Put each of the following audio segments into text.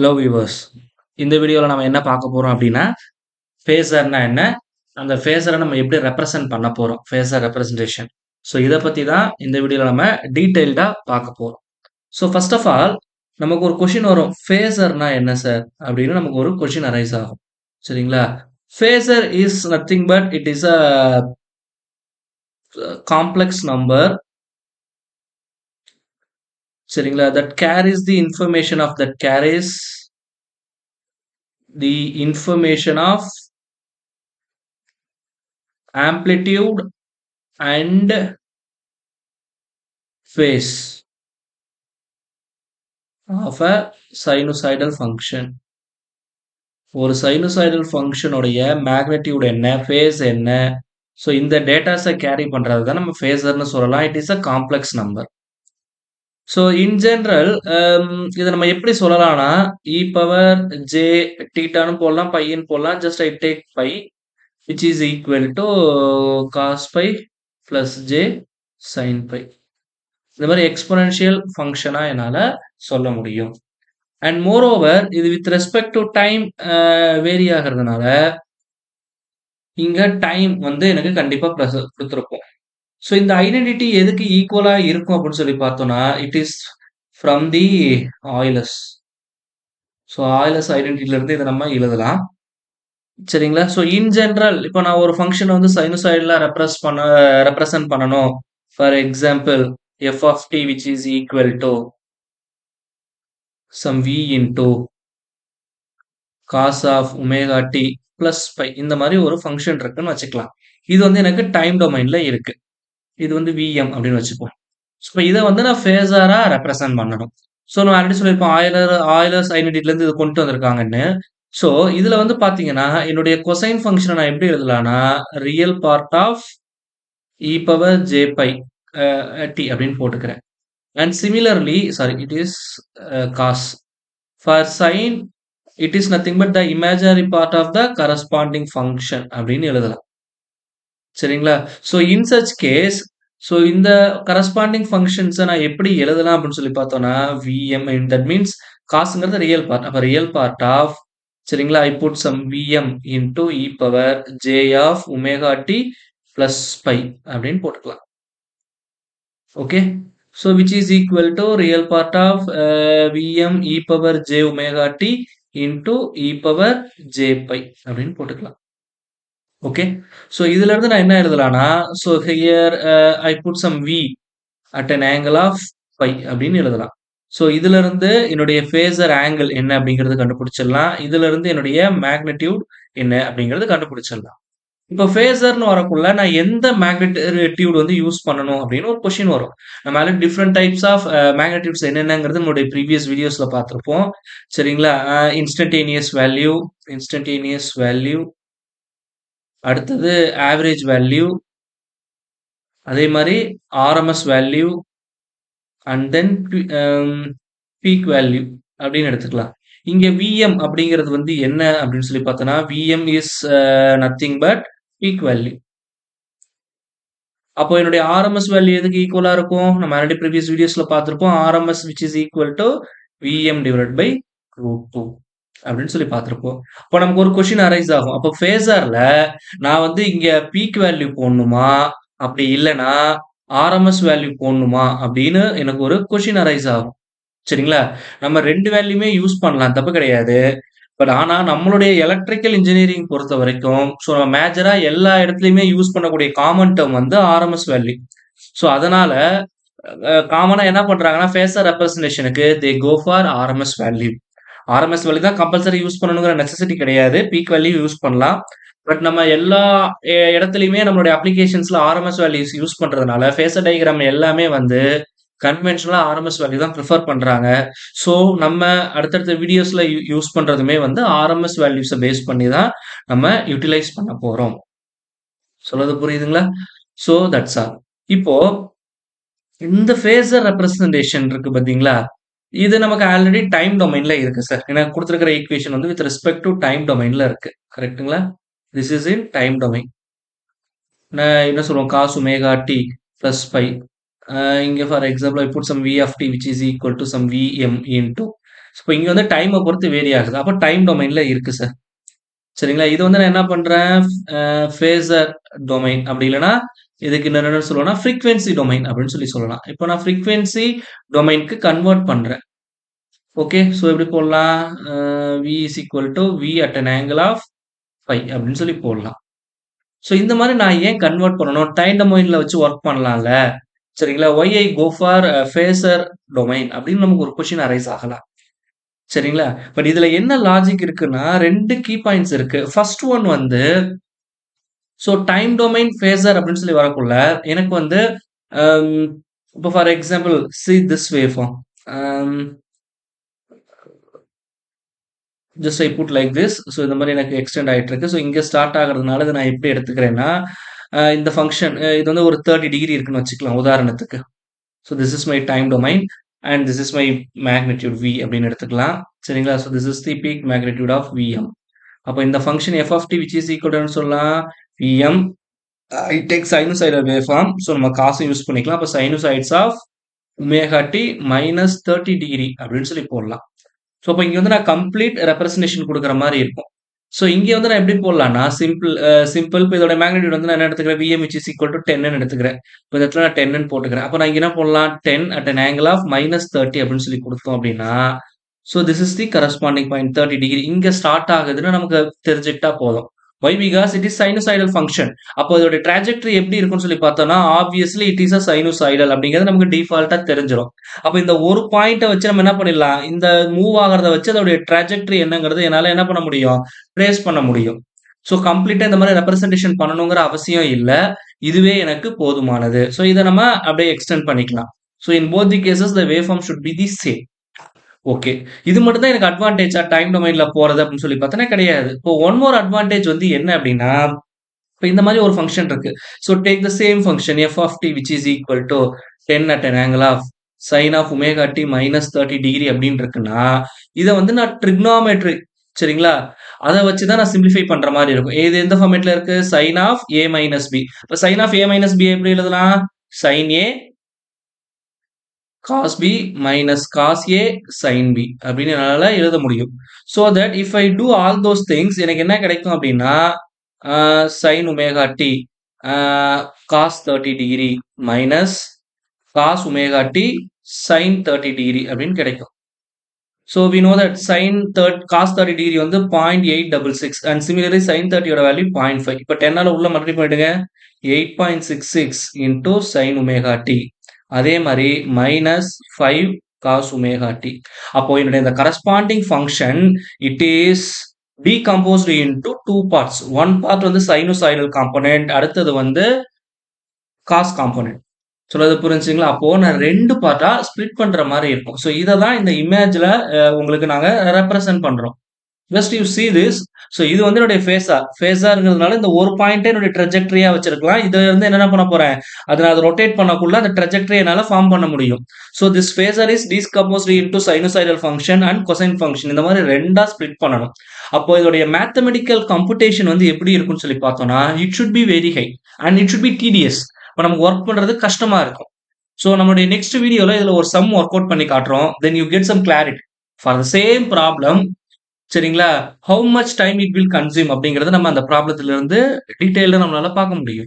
Hello viewers, இந்த வீடியோவில் நம்ம என்ன பார்க்க போகிறோம் அப்படின்னா ஃபேஸர்னா என்ன, அந்த ஃபேஸரை நம்ம எப்படி ரெப்ரசன்ட் பண்ண போகிறோம், ஃபேஸர் ரெப்ரசன்டேஷன். ஸோ இதை பற்றி தான் இந்த வீடியோவில் நம்ம டீட்டெயில்டாக பார்க்க போகிறோம். ஸோ ஃபர்ஸ்ட் ஆஃப் ஆல் நமக்கு ஒரு கொஷின் வரும், ஃபேஸர்னா என்ன சார் அப்படின்னு நமக்கு ஒரு கொஷின் அரைஸ் ஆகும். சரிங்களா? Phasor is nothing but it is a complex number. சரிங்களா? That carries the information of that carries the information of amplitude and phase of a sinusoidal function. ஒரு சைனுசாய்டல் ஃபங்க்ஷன் உடைய magnitude என்ன, face என்ன, so இந்த டேட்டாஸை carry பண்ணுறது தான் நம்ம ஃபேஸர்னு சொல்லலாம். It is a complex number. So in general இதை நம்ம எப்படி சொல்லலாம்னா இ பவர் ஜே டீட்டான்னு போடலாம், பையன்னு போடலாம். Just I take pi which is equal to cos pi plus j sin pi. இந்த மாதிரி எக்ஸ்பொனென்ஷியல் ஃபங்க்ஷனாக என்னால் சொல்ல முடியும். அண்ட் மோர் ஓவர் இது with respect to time vary ஆகிறதுனால இங்கே டைம் வந்து எனக்கு கண்டிப்பாக கொடுத்துருக்கும். ஸோ இந்த ஐடென்டிட்டி எதுக்கு ஈக்குவலாக இருக்கும் அப்படின்னு சொல்லி பார்த்தோம்னா it is from the Euler's. So Euler's ஐடென்டிட்டியிலேருந்து இதை நம்ம எழுதலாம். சரிங்களா? ஸோ இன் ஜென்ரல் இப்போ நான் ஒரு ஃபங்க்ஷனை வந்து சைனுசாய்டலாக ரெப்ரசன்ட் பண்ணணும். For example f of t which is equal to sum v into cos of omega t plus pi, இந்த மாதிரி ஒரு ஃபங்க்ஷன் இருக்குன்னு வச்சுக்கலாம். இது வந்து எனக்கு டைம் டொமைன்ல இருக்கு. இது வந்து விஎம் அப்படின்னு வச்சுப்போம். ஸோ இதை வந்து நான் ஃபேஸராக ரெப்ரசன்ட் பண்ணணும். ஸோ நான் ஆல்ரெடி சொல்லியிருப்போம் ஆயிலர்ஸ் ஐடென்டிட்டிலேருந்து இது கொண்டு வந்திருக்காங்கன்னு. ஸோ இதில் வந்து பார்த்தீங்கன்னா என்னுடைய கொசைன் ஃபங்க்ஷனை நான் எப்படி எழுதலாம்னா real part of e power j pi t அப்படின்னு போட்டுக்கிறேன். And similarly it is cos for sine it is nothing but the imaginary part of the corresponding function அப்படின்னு எழுதலாம். சரிங்களா? So in such case so இந்த corresponding ஃபங்க்ஷன்ஸை நான் எப்படி எழுதலாம் அப்படின்னு சொல்லி பார்த்தோம்னா விஎம், தட் மீன்ஸ் காசுங்கிறது ரியல் பார்ட். அப்போ ரியல் பார்ட் ஆஃப், சரிங்களா, I put some VM into e power j of omega t plus pi அப்படின்னு போட்டுக்கலாம். Okay, so which is equal to real part of VM e power j omega t into e power j pi அப்படின்னு போட்டுக்கலாம். Okay, so இதுல இருந்து நான் என்ன எழுதலாம்னா so here I put some V at an angle of pi அப்படின்னு எழுதலாம். So இதுல இருந்து என்னுடைய ஃபேஸர் ஆங்கிள் என்ன அப்படிங்கிறது கண்டுபிடிச்சிடலாம். இதுல இருந்து என்னுடைய மேக்னிடியூட் என்ன அப்படிங்கிறது கண்டுபிடிச்சிடலாம். இப்போ ஃபேஸர்னு வரக்குள்ள நான் எந்த மேக்னிடியூட் வந்து யூஸ் பண்ணணும் அப்படின்னு ஒரு கொஸ்டின் வரும். நம்ம already different types of magnitudes என்னென்னங்கிறது நம்மளுடைய ப்ரீவியஸ் வீடியோஸ்ல பார்த்துருப்போம். சரிங்களா? இன்ஸ்டன்டேனியஸ் வேல்யூ, அடுத்தது ஆவரேஜ் வேல்யூ, அதே மாதிரி RMS value and then peak value அப்படின்னு எடுத்துக்கலாம். இங்க விஎம் அப்படிங்கிறது வந்து என்ன அப்படின்னு சொல்லி பார்த்தோம்னா VM is nothing but peak value. அப்போ என்னுடைய ஆர்எம்எஸ் வேல்யூ எதுக்கு ஈக்குவலா இருக்கும்? நம்ம ஆல்ரெடி ப்ரீவியஸ் வீடியோஸ்ல பார்த்துருப்போம். RMS which is equal to V M divide by √2 அப்படின்னு சொல்லி பார்த்துருப்போம். அப்போ நமக்கு ஒரு கொஸ்டின் அரைஸ் ஆகும். அப்போ ஃபேஸர்ல நான் வந்து இங்க பீக் வேல்யூ போடணுமா, அப்படி இல்லைன்னா ஆர்எம்எஸ் வேல்யூ போடணுமா அப்படின்னு எனக்கு ஒரு கொஸ்டின் அரைஸ் ஆகும். சரிங்களா? நம்ம ரெண்டு வேல்யூமே யூஸ் பண்ணலாம், தப்பு கிடையாது. பட் ஆனா நம்மளுடைய எலக்ட்ரிக்கல் இன்ஜினியரிங் பொறுத்த வரைக்கும் ஸோ நம்ம மேஜரா எல்லா இடத்துலையுமே யூஸ் பண்ணக்கூடிய காமன் டேர்ம் வந்து ஆர்எம்எஸ் வேல்யூ. ஸோ அதனால காமனா என்ன பண்றாங்கன்னா ஃபேஸர் ரெப்ரசன்டேஷனுக்கு they go for RMS value. RMS value தான் கம்பல்சரி யூஸ் பண்ணணுங்கிற நெசசிட்டி கிடையாது. பீக் வேல்யூ யூஸ் பண்ணலாம். பட் நம்ம எல்லா இடத்துலையுமே நம்மளுடைய அப்ளிகேஷன்ஸ்ல ஆர்எம்எஸ் வேல்யூஸ் யூஸ் பண்றதுனால ஃபேஸர் டயக்ராம் எல்லாமே வந்து கன்வென்ஷனலா ஆர்எம்எஸ் வேல்யூ தான் ப்ரிஃபர் பண்றாங்க. ஸோ நம்ம அடுத்தடுத்த வீடியோஸ்ல யூஸ் பண்றதுமே வந்து ஆர்எம்எஸ் வேல்யூஸை பேஸ் பண்ணி தான் நம்ம யூட்டிலைஸ் பண்ண போறோம். சொல்றது புரியுதுங்களா? So that's all. இப்போ இந்த ஃபேஸர் ரெப்ரசன்டேஷன் இருக்கு பாத்தீங்களா, இது நமக்கு ஆல்ரெடி டைம் டொமைன்ல இருக்கு சார். எனக்கு கொடுத்துருக்கிற ஈக்குவேஷன் வந்து வித் ரெஸ்பெக்ட் டு டைம் டொமைன்ல இருக்கு. கரெக்ட்டுங்களா? This is in time domain. நான் என்ன சொல்லுவோம், cos omega t plus pi. இங்க for example I put some V of t which is equal to some VM into இப்போ இங்க வந்து டைமை பொறுத்து வேரி ஆகுது. அப்போ டைம் டொமைன்ல இருக்கு சார். சரிங்களா? இது வந்து நான் என்ன பண்றேன்? ஃபேஸர் டொமைன் அப்படி இல்லன்னா, இதுக்கு இன்னொரு என்ன சொல்லுவோம்னா, ஃப்ரீக்வென்சி டொமைன் அப்படின்னு சொல்லலாம். இப்போ நான் ஃப்ரீக்வென்சி டொமைன்க்கு கன்வெர்ட் பண்றேன். ஓகே. ஸோ எப்படி போடலாம்? V is equal to V at an angle of phi அப்படின்னு சொல்லி போடலாம். ஸோ இந்த மாரி நான் ஏன் கன்வெர்ட் பண்ணணும்? டைம் டொமைன்ல வச்சு ஒர்க் பண்ணலாம்ல. சரிங்களா? Why I go for phasor domain அப்படின்னு நமக்கு ஒரு கொஸ்டின் அரைஸ் ஆகலாம். சரிங்களா? பட் இதுல என்ன லாஜிக் இருக்குன்னா, 2 கீ பாயிண்ட்ஸ் இருக்கு. ஃபர்ஸ்ட் ஒன் வந்து ஸோ டைம் டொமைன் ஃபேஸர் அப்படின்னு சொல்லி வரக்குள்ள, எனக்கு வந்து அம் இப்போ for example see this waveform. Um just I put like this. So இந்த மாரி எனக்கு எக்ஸ்டெண்ட் ஆயிட்டு இருக்கு. ஸோ இங்க ஸ்டார்ட் ஆகுறதுனால இத நான் எப்படி எடுத்துக்கிறேன்னா, இந்த ஃபங்ஷன் இது வந்து ஒரு 30 டிகிரி இருக்குன்னு வச்சுக்கலாம் உதாரணத்துக்கு. So this is my time domain and this is my magnitude V அப்படின்னு எடுத்துக்கலாம். சரிங்களா? So this is the peak magnitude of Vm. அப்ப இந்த function f of t which is equal to சொல்லலாம் Vm I take sinusoidal waveform. So நம்ம காசும் use பண்ணிக்கலாம். அப்ப sinusoids of omega t minus 30 degree அப்படின்னு சொல்லி போடலாம். ஸோ அப்போ இங்க வந்து நான் கம்ப்ளீட் ரெப்ரசன்டேஷன் கொடுக்குற மாதிரி இருக்கும். ஸோ இங்க வந்து நான் எப்படி போடலாம்னா சிம்பிள் இப்போ இதோட மேக்னிட்யூட் வந்து நான் என்ன எடுத்துக்கிறேன் Vm which is equal to 10 எடுத்துக்கிறேன். இப்போ இந்த இடத்துல நான் 10 போட்டுக்கிறேன். அப்போ நான் இங்க என்ன போடலாம் 10 at an angle of minus 30 அப்படின்னு சொல்லி கொடுத்தோம் அப்படின்னா so this is the corresponding point 30 degree இங்க ஸ்டார்ட் ஆகுதுன்னு நமக்கு தெரிஞ்சுக்கிட்டா போதும். Why? Because it is sinusoidal function. அப்போ இதோட trajectory எப்படி இருக்கும்னு சொல்லி பார்த்தோம்னா obviously it is a sinusoidal அப்படிங்கிறது நமக்கு டிஃபால்ட்டா தெரிஞ்சிடும். அப்போ இந்த ஒரு பாயிண்ட்டை வச்சு நம்ம என்ன பண்ணிடலாம்? இந்த மூவ் ஆகிறத வச்சு அதோடைய trajectory என்னங்கிறது என்னால என்ன பண்ண முடியும்? ட்ரேஸ் பண்ண முடியும். ஸோ கம்ப்ளீட்டா இந்த மாதிரி ரெப்ரசன்டேஷன் பண்ணணுங்கிற அவசியம் இல்ல. இதுவே எனக்கு போதுமானது. ஸோ இதை நம்ம அப்படியே எக்ஸ்டெண்ட் பண்ணிக்கலாம். So in both the cases the wave form should be the same. Okay. இது மட்டும் தான் எனக்கு அட்வான்டேஜா டைம் டொமைன்ல போறது அப்படின்னு சொல்லி பார்த்தோன்னா கிடையாது. இப்போ ஒன் மோர் அட்வான்டேஜ் வந்து என்ன அப்படின்னா, இப்போ இந்த மாதிரி ஒரு ஃபங்ஷன் இருக்கு. So take the same function f of t which is equal to 10 at an angle of sin of omega t minus 30 degree அப்படின்னு இருக்குன்னா, இதை வந்து நான் ட்ரிக்னாமெட்ரி சரிங்களா? அதை வச்சு தான் நான் சிம்பிளிஃபை பண்ற மாதிரி இருக்கும். இது எந்த ஃபார்மேட்ல இருக்கு? sin of a minus b. இப்போ sin of a minus b எப்படி எழுதலாம்? sin a cos b minus cos a sin b அப்படின்னு என்னால எழுத முடியும். So that if I do all those things எனக்கு என்ன கிடைக்கும் அப்படின்னா sin omega t cos 30 degree minus cos omega t sin 30 degree அப்படின்னு கிடைக்கும். So we know that cos 30 degree வந்து 0.866 and similarly sin 30 ஓட வேல்யூ 0.5. இப்போ 10 உள்ள மல்டிப்ளை பண்ணிடுங்க 8.66 into sin omega t. அதே மாதிரி minus 5 cos omega t. அப்போ என்னுடைய இந்த corresponding function it is decomposed into two parts. One part வந்து sinusoidal component, அடுத்தது வந்து cos component. சொல்றது புரிஞ்சுங்களா? அப்போ நான் 2 பார்ட்டா ஸ்ப்ளிட் பண்ற மாதிரி இருக்கும். ஸோ இதை தான் இந்த இமேஜ்ல உங்களுக்கு நாங்க ரெப்ரசன்ட் பண்றோம். Just you see this. So இது வந்து என்னுடைய ஃபேஸார்ங்கிறதுனால இந்த ஒரு பாயிண்டே என்னுடைய ட்ரெஜெக்டரியா வச்சிருக்கலாம். இதை வந்து என்ன பண்ண போறேன்? அதை நான் ரொட்டேட் பண்ணக்குள்ள அந்த ட்ரெஜெக்டரி என்னால ஃபார்ம் பண்ண முடியும். So this phasor is decomposed into sinusoidal function and cosine function. இந்த மாதிரி 2ஆ ஸ்ப்ளிட் பண்ணணும். அப்போ இதோடைய மேத்தமெட்டிக்கல் கம்ப்யூட்டேஷன் வந்து எப்படி இருக்கும்னு சொல்லி பார்த்தோம்னா it should be very high and it should be D T S. இப்போ நமக்கு ஒர்க் பண்றது கஷ்டமா இருக்கும். ஸோ நம்மளுடைய நெக்ஸ்ட் வீடியோல இதுல ஒரு சம் ஒர்க் அவுட் பண்ணி காட்டுறோம். Then you get some clarity for the same problem. சரிங்களா? How much time it will consume அப்படிங்கறத நம்ம அந்த ப்ராப்ளத்துல இருந்து டீடைல்டா நம்மளால பார்க்க முடியும்.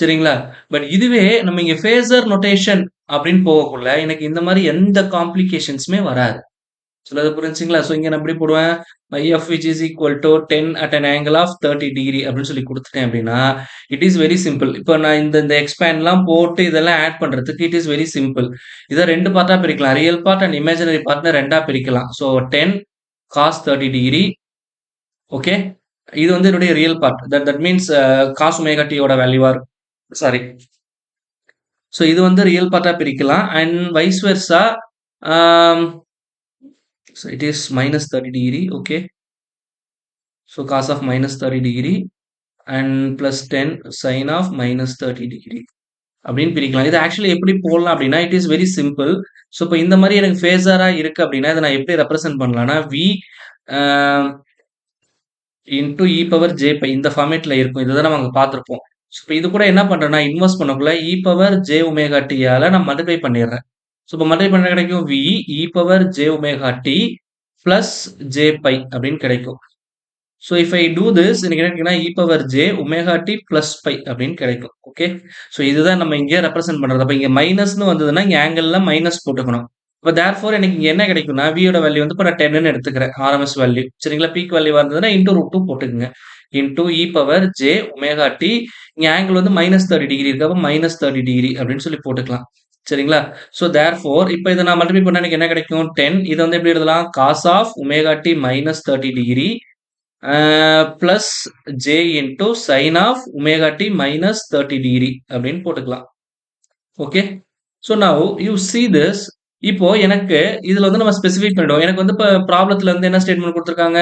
சரிங்களா? பட் இதுவே நம்ம இங்க ஃபேஸர் நோட்டேஷன் அப்படின்னு போகக்குள்ள எனக்கு இந்த மாதிரி எந்த காம்ப்ளிகேஷன்ஸுமே வராது. சொல்றது புரிஞ்சுங்களா? ஸோ இங்க நான் எப்படி போடுவேன்? f which is equal to 10 at an angle of 30 degree அப்படின்னு சொல்லி கொடுத்துட்டேன் அப்படின்னா இட் இஸ் வெரி சிம்பிள். இப்போ நான் இந்த எக்ஸ்பேண்ட்லாம் போட்டு இதெல்லாம் ஆட் பண்றதுக்கு இட் இஸ் வெரி சிம்பிள். இதை 2 பார்ட்டா பிரிக்கலாம். ரியல் பார்ட் அண்ட் இமேஜினரி பார்ட்னு 2ஆ பிரிக்கலாம். So 10 cos 30 degree. ஓகே. இது வந்து என்னுடைய real part. That means cos omega t ஓட வேல்யூவா சாரி. ஸோ இது வந்து ரியல் பார்ட்டா பிரிக்கலாம் and vice Versa. So it is minus 30 degree. Okay. So cos of minus 30 degree and plus 10 sin of minus 30 degree அப்படின்னு பிரிக்கலாம். இது ஆக்சுவலி எப்படி போடலாம் அப்படின்னா it is very simple. So இப்போ இந்த மாதிரி எனக்கு ஃபேஸரா இருக்கு அப்படின்னா இதை நான் எப்படி ரெப்ரசென்ட் பண்ணலாம்னா v into e power j pi இந்த ஃபார்மேட்ல இருக்கும். இதுதான் நம்ம அங்கே பார்த்துருப்போம். ஸோ இப்போ இது கூட என்ன பண்றேன்னா இன்வெஸ்ட் பண்ணக்குள்ள இ பவர் ஜே ஒமேகா டியால நான் மல்டிப்ளை பண்ணிடுறேன். ஸோ இப்போ மல்டிப்ளை பண்ண கிடைக்கும் v e power j omega t plus j pi அப்படின்னு கிடைக்கும். So if I do this எனக்கு என்ன கிடைக்குன்னா e power j omega t plus pi அப்படின்னு கிடைக்கும். ஓகே, ஸோ இதுதான் நம்ம இங்கே ரெப்ரசென்ட் பண்றது. அப்போ இங்கே மைனஸ்னு வந்ததுன்னா இங்கே ஆங்கிளில் மைனஸ் போட்டுக்கணும். இப்போ தேர்ஃபோர் எனக்கு இங்கே என்ன கிடைக்கும்னா வியோட வேல்யூ வந்து இப்போ நான் 10ன்னு எடுத்துக்கிறேன் ஆர்எம்எஸ் வேல்யூ. சரிங்களா, பீக் வேல்யூ வந்ததுன்னா இன்டூ ரூட் 2 போட்டுக்குங்க. Into e power j omega D, இங்கே ஆங்கிள் வந்து -30° இருக்கு. அப்போ -30° அப்படின்னு சொல்லி போட்டுக்கலாம். சரிங்களா, ஸோ தேர்ஃபோர் இப்போ இதை நான் மல்டிப்ளை பண்ணா எனக்கு என்ன கிடைக்கும் 10. இதை வந்து எப்படி எழுதலாம், cos of omega t -30° plus j into sine of omega t -30° அப்படின்னு போட்டுக்கலாம். Okay, so now you see this. இப்போ எனக்கு இதுல வந்து நம்ம ஸ்பெசிஃபை பண்ணிடுவோம். எனக்கு வந்து இப்போ ப்ராப்ளத்துல இருந்து என்ன ஸ்டேட்மெண்ட் கொடுத்துருக்காங்க,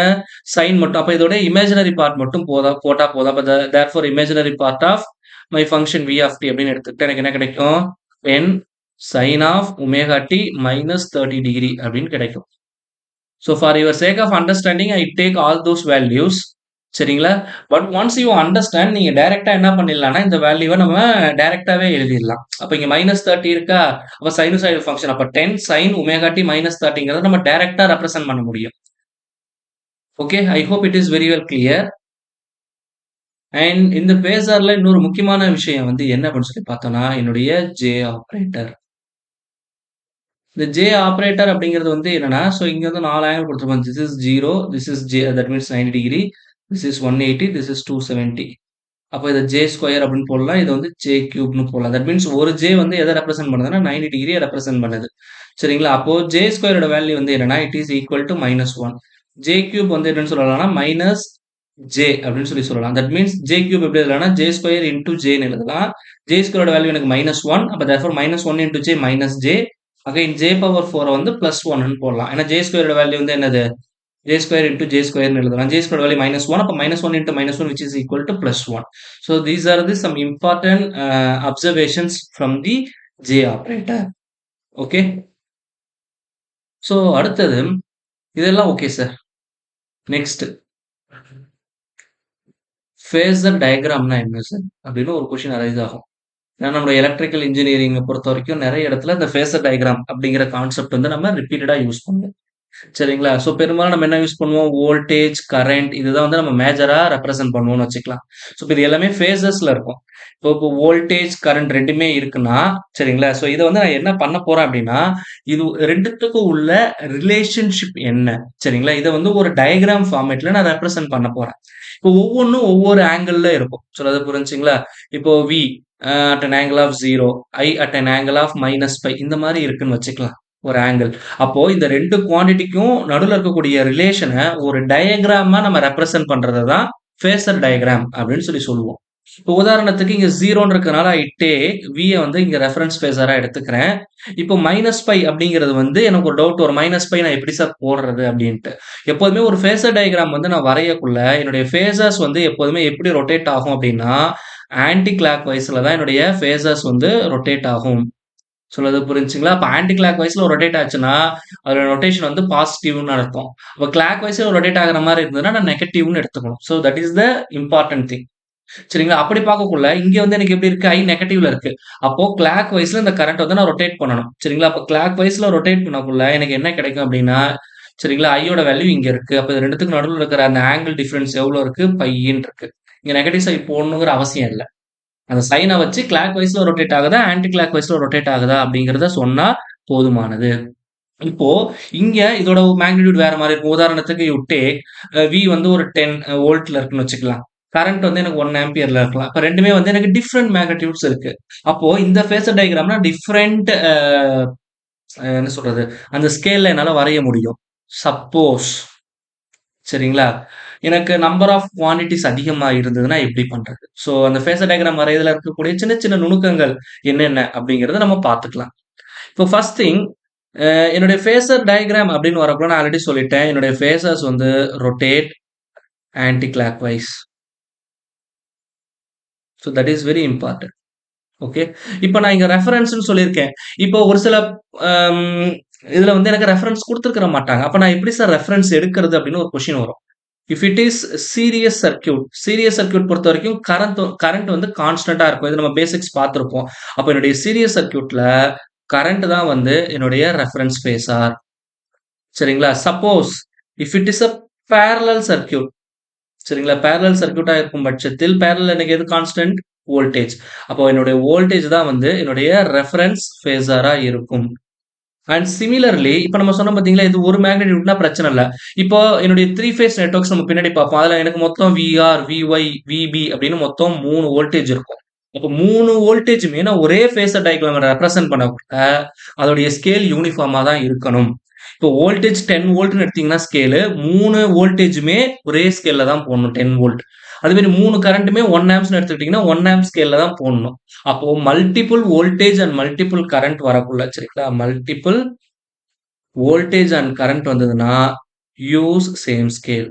சைன் மட்டும். அப்போ இதோட இமேஜினரி பார்ட் மட்டும் போட்டா போதும். அப்போ therefore imaginary part of my function v of t அப்படின்னு எடுத்துக்கிட்டு எனக்கு என்ன கிடைக்கும், 10 சைன் ஆஃப் ஒமேகா டி -30° அப்படின்னு கிடைக்கும். So for your sake of understanding I take all those values. சரிங்களா, பட் ஒன்ஸ் யூ அண்டர்ஸ்டாண்ட் நீங்க டைரக்டா என்ன பண்ணிடலாம்னா இந்த வேல்யூவை நம்ம டைரக்டாவே எழுதிடலாம். அப்ப இங்க -30 இருக்கா, அப்ப சைனூசாய்டல் ஃபங்க்ஷன், அப்ப 10 sin ஒமேகா டி -30ங்கிறத நம்ம டைரக்டா ரெப்ரசென்ட் பண்ண முடியும். Okay, I hope it is very well clear. And இந்த பேசர்ல இன்னொரு முக்கியமான விஷயம் வந்து என்ன அப்படின்னு சொல்லி பார்த்தோம்னா என்னுடைய ஜே ஆப்ரேட்டர். இந்த ஜே ஆப்ரேட்டர் அப்படிங்கிறது வந்து என்னன்னா, ஸோ இங்க வந்து 4 ஆங்கிள் கொடுத்துருப்பாங்க. This is 0, this is J, that means 90°, this is 180, this is 270. அப்போ இதை ஜே ஸ்கொயர் அப்படின்னு போடலாம், இது வந்து ஜே கியூப்னு போடலாம். தட் மீன்ஸ் ஒரு ஜே வந்து எதை ரெப்ரசென்ட் பண்ணுதுன்னா 90° ரெப்ரசென்ட் பண்ணுது. சரிங்களா, அப்போ ஜே ஸ்கொயரோட வேல்யூ வந்து என்னன்னா it is equal to -1. J cube வந்து என்னன்னு சொல்லலாம்னா மைனஸ் ஜே அப்படின்னு சொல்லலாம். தட் மீன்ஸ் ஜே கியூப் எப்படி எழுதலாம்னா ஜே ஸ்கொயர் இன்டூ ஜேன்னு எழுதலாம். ஜே ஸ்கொயரோட வேல்யூ எனக்கு -1, அப்போ therefore -1 into J minus J. Again J power 4 வந்து +1 போடலாம். ஏன்னா ஜே ஸ்கொயரோட வேல்யூ வந்து என்னது, ஜே ஸ்கொயர் இன்டூ ஜே ஸ்கொயர்னு எழுதலாம். ஜே ஸ்கொயர் வேல்யூ -1, அப்போ -1 into -1 which is equal to +1. So these are the some important observations from the J operator. Okay. So அடுத்தது இதெல்லாம் ஓகே சார். நெக்ஸ்ட் ஃபேஸர் டயக்ராம்னா என்ன sir அப்படின்னு ஒரு கொஸ்டின் அரைஸ் ஆகும். ஏன்னா நம்ம எலக்ட்ரிக்கல் இன்ஜினியரிங் பொறுத்த வரைக்கும் நிறைய இடத்துல இந்த ஃபேஸர் டயக்ராம் அப்படிங்கிற கான்செப்ட் வந்து நம்ம ரிப்பீட்டடா யூஸ் பண்ணுவோம். சரிங்களா, ஸோ பெரும்பாலும் நம்ம என்ன யூஸ் பண்ணுவோம், வோல்டேஜ் கரண்ட் இதுதான் வந்து நம்ம மேஜரா ரெப்ரசென்ட் பண்ணுவோம்னு வச்சுக்கலாம். ஸோ இது எல்லாமே ஃபேஸஸ்ல இருக்கும். இப்போ வோல்டேஜ் கரண்ட் ரெண்டுமே இருக்குன்னா சரிங்களா, ஸோ இதை வந்து நான் என்ன பண்ண போறேன் அப்படின்னா இது ரெண்டுத்துக்கும் உள்ள ரிலேஷன்ஷிப் என்ன, சரிங்களா, இதை வந்து ஒரு டயக்ராம் ஃபார்மேட்ல நான் ரெப்ரசென்ட் பண்ண போறேன். இப்போ ஒவ்வொன்றும் ஒவ்வொரு ஆங்கிள் இருக்கும். ஸோ அது புரிஞ்சுங்களா, இப்போ we at an angle of 0, I at an angle of -π இந்த மாதிரி இருக்குன்னு வச்சுக்கலாம் ஒரு ஆங்கிள். அப்போ இந்த ரெண்டு குவாண்டிட்டிக்கும் நடுவில் இருக்கக்கூடிய ரிலேஷனை ஒரு டயக்ராமா நம்ம ரெப்ரசென்ட் பண்றது தான் ஃபேஸர் டயக்ராம் அப்படின்னு சொல்லுவோம். இப்போ உதாரணத்துக்கு இங்க 0ன்னு இருக்கனால ஐ டேக் வியை வந்து இங்க ரெஃபரன்ஸ் ஃபேஸரா எடுத்துக்கிறேன். இப்போ -π அப்படிங்கிறது வந்து எனக்கு ஒரு டவுட் வரும், -π நான் எப்படி சார் போடுறது அப்படின்ட்டு. எப்போதுமே ஒரு ஃபேஸர் டயக்ராம் வந்து நான் வரையக்குள்ள என்னுடைய ஃபேஸர்ஸ் வந்து எப்போதுமே எப்படி ரொட்டேட் ஆகும் அப்படின்னா ஆன்டி கிளாக் வைஸ்ல தான் என்னுடைய ஃபேஸர்ஸ் வந்து ரொட்டேட் ஆகும். சொல்றது புரிஞ்சுங்களா, அப்ப ஆன்டி கிளாக் வைஸ்ல ரொட்டேட் ஆச்சுன்னா அதோட ரொட்டேஷன் வந்து பாசிட்டிவ்னு அர்த்தம். அப்ப கிளாக் வைஸ்ல ரொட்டேட் ஆகிற மாதிரி இருந்ததுன்னா நான் நெகட்டிவ்னு எடுத்துக்கணும். So that is the important thing. சரிங்களா, அப்படி பார்க்கக்குள்ள இங்க வந்து எனக்கு எப்படி இருக்கு, ஐ நெகட்டிவ்ல இருக்கு. அப்போ கிளாக் வைஸ்ல இந்த கரண்ட் வந்து நான் ரொட்டேட் பண்ணணும். சரிங்களா, அப்போ கிளாக் வைஸ்ல ரொட்டேட் பண்ணக்குள்ள எனக்கு என்ன கிடைக்கும் அப்படின்னா சரிங்களா, ஐயோட வேல்யூ இங்க இருக்கு. அப்ப இது ரெண்டுத்துக்கு நடுவில் இருக்கிற அந்த ஆங்கிள் டிஃபரன்ஸ் எவ்வளவு இருக்கு, πன்னு இருக்கு. இங்க நெகட்டிவ் சைட் போடணுங்கிற அவசியம் இல்லை. அந்த சைனை வச்சு கிளாக் வைஸ்ல ரொட்டேட் ஆகுதா ஆன்டி கிளாக் வைஸ்ல ரொட்டேட் ஆகுதா அப்படிங்கிறத சொன்னா போதுமானது. இப்போ இங்க இதோட மேக்னிடியூட் வேற மாதிரி இருக்கும். உதாரணத்துக்கு யூ டேக் வி வந்து ஒரு 10 வோல்ட்ல இருக்குன்னு வச்சுக்கலாம். கரண்ட் வந்து எனக்கு 1 ஆம்பியர்ல இருக்கலாம். இப்ப ரெண்டுமே வந்து எனக்கு டிஃப்ரெண்ட் மேக்னிடியூட்ஸ் இருக்கு. அப்போ இந்த ஃபேஸர் டயக்ராம்னா டிஃப்ரெண்ட் என்ன சொல்றது அந்த ஸ்கேல்ல என்னால வரைய முடியும். சப்போஸ் சரிங்களா, எனக்கு நம்பர் ஆஃப் குவான்டிட்டிஸ் அதிகமா இருந்ததுன்னா எப்படி பண்றது? ஸோ அந்த ஃபேஸர் டயக்ராம் வரையதுல இருக்கக்கூடிய சின்ன சின்ன நுணுக்கங்கள் என்னென்ன அப்படிங்கிறத நம்ம பார்த்துக்கலாம். இப்போ ஃபர்ஸ்ட் திங் என்னுடைய ஃபேஸர் டயக்ராம் அப்படின்னு வரப்போ நான் ஆல்ரெடி சொல்லிட்டேன், என்னுடைய ஃபேஸர்ஸ் வந்து rotate anticlockwise. So that is very important. Okay, இப்போ நான் இங்க ரெஃபரன்ஸ்னு சொல்லியிருக்கேன். இப்போ ஒரு சில இதுல வந்து எனக்கு ரெஃபரன்ஸ் கொடுத்துருக்க மாட்டாங்க. அப்ப நான் எப்படி சார் ரெஃபரன்ஸ் எடுக்கிறது அப்படின்னு ஒரு கொஸ்டின் வரும். If it is series circuit பொறுத்த வரைக்கும் கரண்ட் வந்து கான்ஸ்டன்டா இருக்கும். இது நம்ம பேசிக்ஸ் பார்த்துருப்போம். அப்போ என்னுடைய சீரியஸ் சர்க்யூட்ல கரண்ட் தான் வந்து என்னுடைய ரெஃபரன்ஸ் ஃபேஸார். சரிங்களா? Suppose if it is a parallel circuit சரிங்களா? பேரலல் சர்க்யூட்டா இருக்கும் பட்சத்தில் பேரலல் எனக்கு எது கான்ஸ்டன்ட்? வோல்டேஜ். அப்போ என்னுடைய வோல்டேஜ் தான் வந்து என்னுடைய ரெஃபரன்ஸ் ஃபேஸரா இருக்கும். அண்ட் சிமிலர்லி இப்ப நம்ம சொன்னோம் பார்த்தீங்களா, இது ஒரு மேக்னிட்யூட்னா பிரச்சனை இல்ல. இப்போ என்னுடைய 3 ஃபேஸ் நெட்வொர்க்ஸ் நம்ம பின்னாடி பார்ப்போம். அதுல எனக்கு மொத்தம் விஆர், விஒய், விபி அப்படின்னு மொத்தம் 3 வோல்டேஜ் இருக்கும். அப்போ 3 வோல்டேஜுமே நான் ஒரே ஃபேஸர் டயகிராம்ல ரெப்ரசன்ட் பண்ண கூட, அதோடைய ஸ்கேல் யூனிஃபார்மா தான் இருக்கணும். இப்போ வோல்டேஜ் 10 வோல்ட்ன்னு எடுத்தீங்கன்னா ஸ்கேலு 3 வோல்டேஜுமே ஒரே ஸ்கேல்ல தான் போடணும் 10 வோல்ட். அதே மாரி 3 கரண்ட்டுமே 1 ஆம்ப்ஸ்ன்னு எடுத்துக்கிட்டீங்கன்னா 1 ஆம்ப் ஸ்கேல்ல தான் போடணும். அப்போ multiple voltage and multiple current வரக்குள்ள சரிங்களா? மல்டிபிள் வோல்டேஜ் அண்ட் கரண்ட் வந்ததுன்னா, யூஸ் சேம் ஸ்கேல்.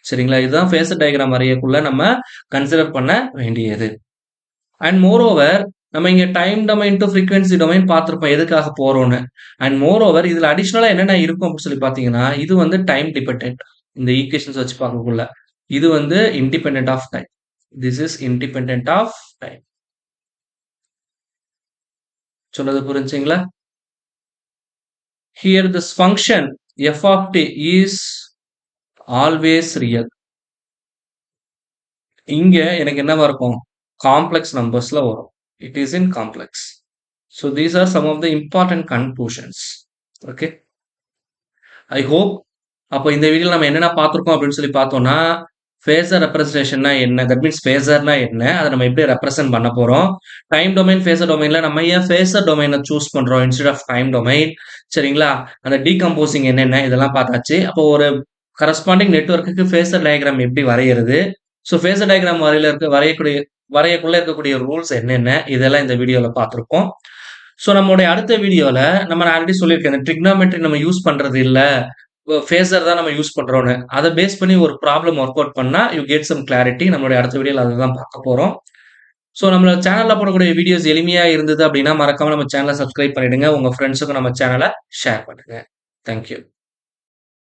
சரிங்களா? இதுதான் ஃபேஸர் டயகிராம் வரையக்குள்ள நம்ம கன்சிடர் பண்ண வேண்டியது. அண்ட் மோரோவர் நம்ம இங்க time domain to frequency domain பார்த்திருப்போம். எதுக்காக போறோம்ன்னு. அண்ட் மோரோவர் இதுல அடிஷனலா என்னென்ன இருக்கும் அப்படின்னு சொல்லி பார்த்தீங்கன்னா, இது வந்து டைம் டிபெண்டன்ட். இந்த ஈக்குவேஷன்ஸ் வச்சு பார்க்கக்குள்ள. இது வந்து independent of time. This is independent of time. சொன்னது புரிஞ்சுங்களா? Here this function f of t is always real. இங்க எனக்கு என்னவா இருக்கும்? காம்ப்ளெக்ஸ் நம்பர்ஸ்ல வரும். It is in complex. So these are some of the important conclusions. Okay. I hope அப்ப இந்த வீடியோல நம்ம என்னென்ன பார்த்திருக்கோம் அப்படின்னு சொல்லி பார்த்தோம்னா, ஃபேஸர் ரெப்ரசன்டேஷன்னா என்ன? தட் மீன்ஸ் ஃபேஸர்னா என்ன? அத நம்ம எப்படி ரெப்ரசன்ட் பண்ண போறோம்? டைம் டொமைன், ஃபேஸர் டொமைன்ல நம்ம ஏன் ஃபேஸர் டொமைன சூஸ் பண்றோம் இன்ஸ்டெட் ஆஃப் டைம் டொமைன்? சரிங்களா? அந்த டீகம்போசிங் என்னென்ன? இதெல்லாம் பார்த்தாச்சு. அப்போ ஒரு கரஸ்பாண்டிங் நெட்வொர்க்குக்கு ஃபேஸர் டயகிராம் எப்படி வரையறது? ஸோ ஃபேஸர் டயகிராம் வரையக்குள்ள இருக்கக்கூடிய ரூல்ஸ் என்னென்ன? இதெல்லாம் இந்த வீடியோல பார்த்திருப்போம். ஸோ நம்மளுடைய அடுத்த வீடியோல நான் ஆல்ரெடி சொல்லியிருக்கேன். இந்த ட்ரிக்னாமெட்ரி நம்ம யூஸ் பண்றது இல்ல. ஃபேஸர் தான் நம்ம யூஸ் பண்றோம்னு. அத பேஸ் பண்ணி ஒரு ப்ராப்ளம் வொர்க் அவுட் பண்ணா, யூ கெட் சம் கிளாரிட்டி. நம்மளுடைய அடுத்த வீடியோல அததான் பார்க்க போறோம். ஸோ நம்மளோட சேனல்ல போடக்கூடிய வீடியோஸ் எளிமையா இருந்தது அப்படின்னா, மறக்காம நம்ம சேனல சப்ஸ்கிரைப் பண்ணிடுங்க. உங்க ஃப்ரெண்ட்ஸுக்கும் நம்ம சேனல ஷேர் பண்ணுங்க. Thank you.